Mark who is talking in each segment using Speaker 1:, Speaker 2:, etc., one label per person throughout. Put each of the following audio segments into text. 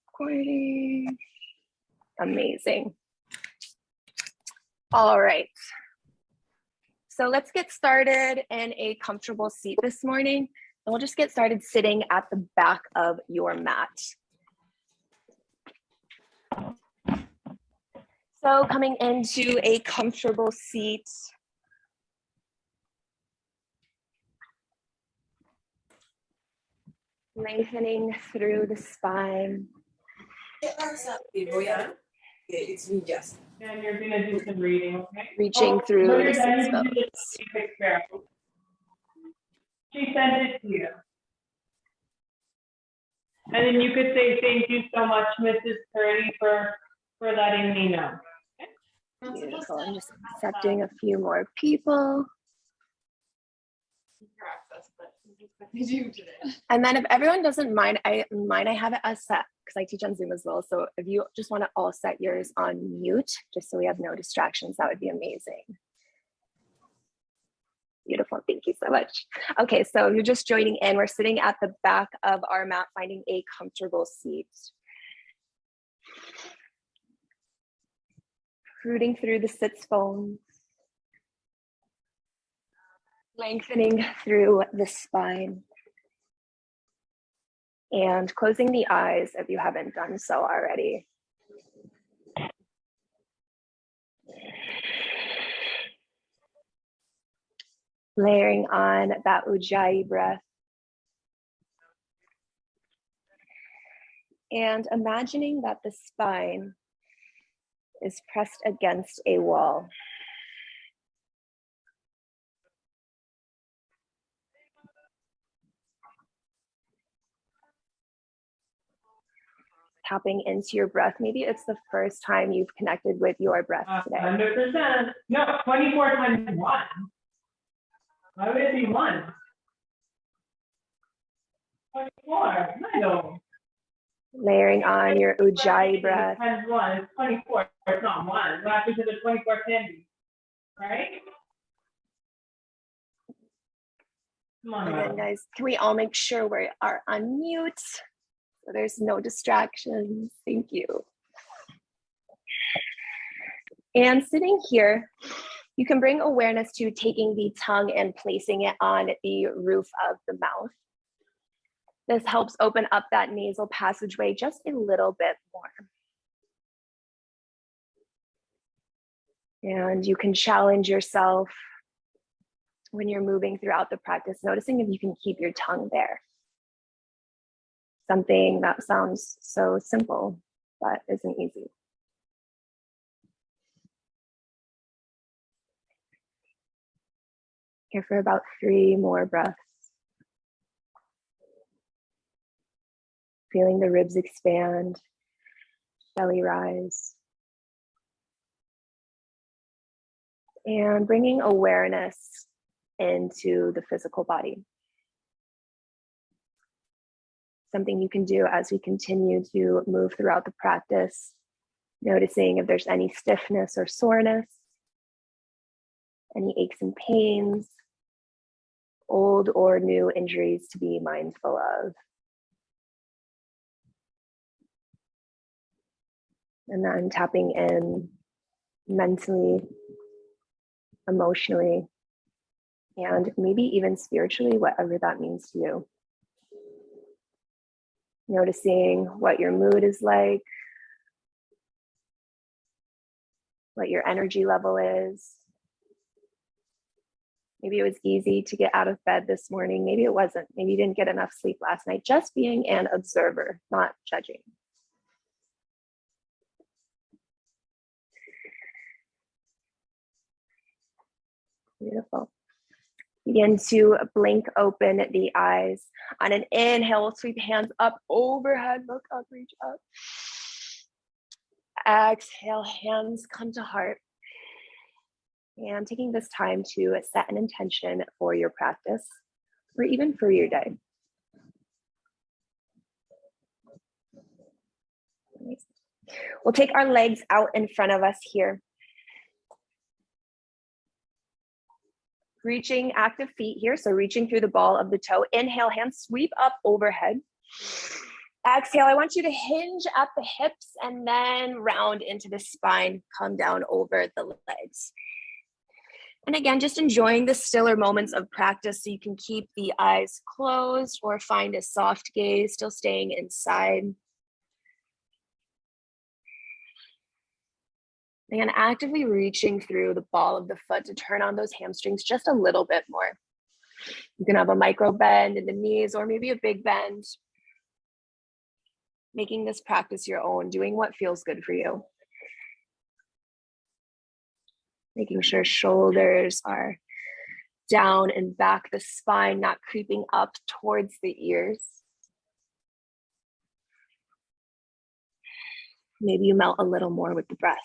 Speaker 1: Recording. Amazing. All right. So let's get started in a comfortable seat this morning. And we'll just get started sitting at the back of your mat. So coming into a comfortable seat. Lengthening through the spine.
Speaker 2: It's me just.
Speaker 3: And you're going to do some reading, okay?
Speaker 1: Reaching through the sits bones.
Speaker 3: She sent it to you. And then you could say, thank you so much, Mrs. Purdy, for letting me know. Okay?
Speaker 1: Beautiful. I'm just accepting a few more people. And then if everyone doesn't mind, I have it as set because I teach on Zoom as well. So if you just want to all set yours on mute, just so we have no distractions, that would be amazing. Beautiful, thank you so much. Okay, so if you're just joining in, we're sitting at the back of our mat, finding a comfortable seat. Rooting through the sits bones. Lengthening through the spine. And closing the eyes if you haven't done so already. Layering on that ujjayi breath. And imagining that the spine is pressed against a wall. Tapping into your breath. Maybe it's the first time you've connected with your breath today.
Speaker 3: 100%. No, 24 times 1. Why would it be 1? 24. No.
Speaker 1: Layering on your ujjayi breath.
Speaker 3: Times 1 is 24. It's not 1. What happens to the 24 candy? Right? Come on.
Speaker 1: Again, guys, can we all make sure we are on mute? So there's no distractions. Thank you. And sitting here, you can bring awareness to taking the tongue and placing it on the roof of the mouth. This helps open up that nasal passageway just a little bit more. And you can challenge yourself when you're moving throughout the practice, noticing if you can keep your tongue there. Something that sounds so simple, but isn't easy. Here for about 3 more breaths. Feeling the ribs expand, belly rise. And bringing awareness into the physical body. Something you can do as we continue to move throughout the practice, noticing if there's any stiffness or soreness, any aches and pains, old or new injuries to be mindful of. And then tapping in mentally, emotionally, and maybe even spiritually, whatever that means to you. Noticing what your mood is like, what your energy level is. Maybe it was easy to get out of bed this morning. Maybe it wasn't. Maybe you didn't get enough sleep last night. Just being an observer, not judging. Beautiful. Begin to blink open the eyes. On an inhale, we'll sweep hands up overhead. Look up, reach up. Exhale, hands come to heart. And taking this time to set an intention for your practice or even for your day. We'll take our legs out in front of us here. Reaching active feet here, so reaching through the ball of the toe. Inhale, hands sweep up overhead. Exhale, I want you to hinge at the hips and then round into the spine, come down over the legs. And again, just enjoying the stiller moments of practice so you can keep the eyes closed or find a soft gaze, still staying inside. Again, actively reaching through the ball of the foot to turn on those hamstrings just a little bit more. You can have a micro bend in the knees or maybe a big bend. Making this practice your own, doing what feels good for you. Making sure shoulders are down and back, the spine not creeping up towards the ears. Maybe you melt a little more with the breath.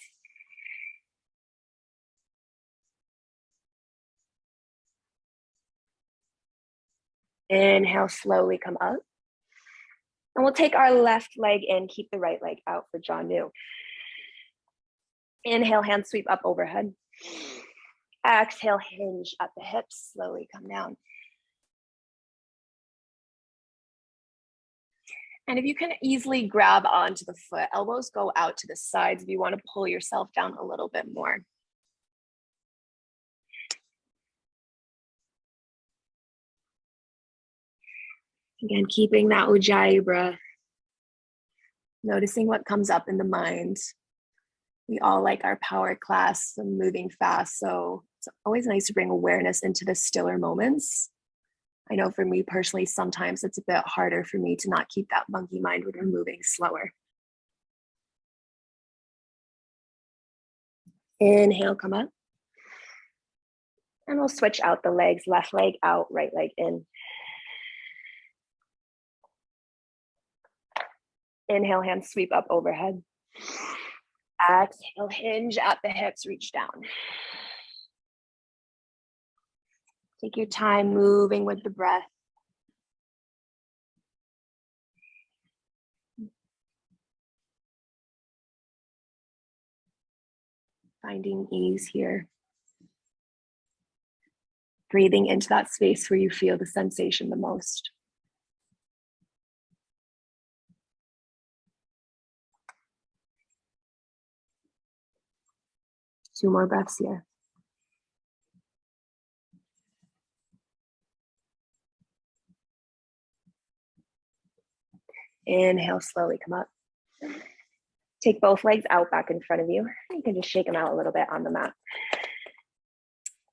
Speaker 1: Inhale, slowly come up. And we'll take our left leg in, keep the right leg out for jaw new. Inhale, hand sweep up overhead. Exhale, hinge at the hips, slowly come down. And if you can easily grab onto the foot, elbows go out to the sides if you want to pull yourself down a little bit more. Again, keeping that ujjayi breath. Noticing what comes up in the mind. We all like our power class and moving fast, so it's always nice to bring awareness into the stiller moments. I know for me personally, sometimes it's a bit harder for me to not keep that monkey mind when we're moving slower. Inhale, come up. And we'll switch out the legs, left leg out, right leg in. Inhale, hands sweep up overhead. Exhale, hinge at the hips, reach down. Take your time moving with the breath. Finding ease here. Breathing into that space where you feel the sensation the most. Two more breaths here. Inhale, slowly come up. Take both legs out back in front of you. You can just shake them out a little bit on the mat.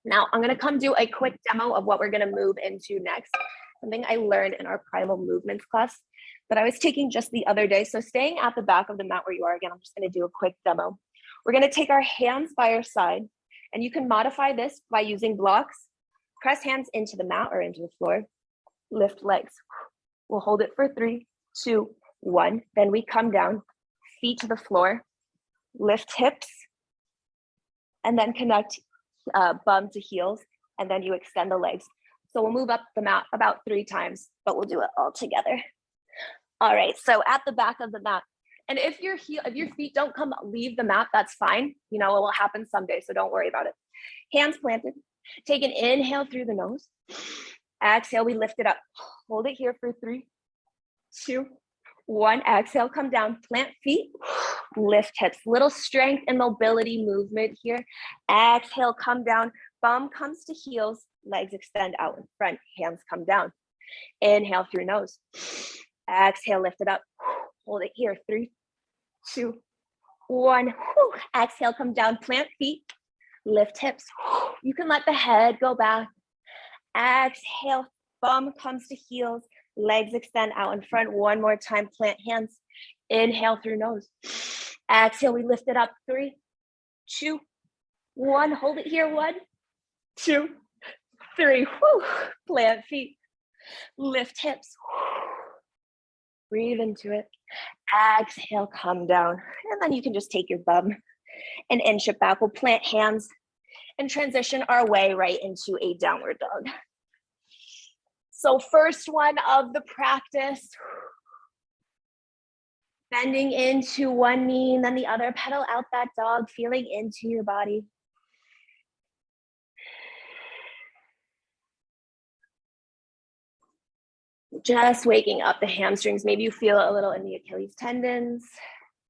Speaker 1: Now I'm gonna come do a quick demo of what we're gonna move into next. Something I learned in our primal movements class that I was taking just the other day. So staying at the back of the mat where you are, again, I'm just gonna do a quick demo. We're gonna take our hands by our side, and you can modify this by using blocks. Press hands into the mat or into the floor. Lift legs. We'll hold it for 3, 2, 1. Then we come down, feet to the floor, lift hips, and then connect bum to heels, and then you extend the legs. So we'll move up the mat about 3 times, but we'll do it all together. All right, so at the back of the mat, and if your feet don't leave the mat, that's fine. You know, it will happen someday, so don't worry about it. Hands planted. Take an inhale through the nose. Exhale, we lift it up. Hold it here for 3, 2, 1. Exhale, come down, plant feet, lift hips. Little strength and mobility movement here. Exhale, come down, bum comes to heels, legs extend out in front, hands come down. Inhale through nose. Exhale, lift it up. Hold it here, 3, 2, 1. Exhale, come down, plant feet, lift hips. You can let the head go back. Exhale, bum comes to heels, legs extend out in front. One more time, plant hands. Inhale through nose. Exhale, we lift it up. 3, 2, 1. Hold it here. 1, 2, 3. Plant feet. Lift hips. Breathe into it. Exhale, come down. And then you can just take your bum and inch it back. We'll plant hands and transition our way right into a downward dog. So first one of the practice, bending into one knee and then the other, pedal out that dog, feeling into your body. Just waking up the hamstrings. Maybe you feel it a little in the Achilles tendons.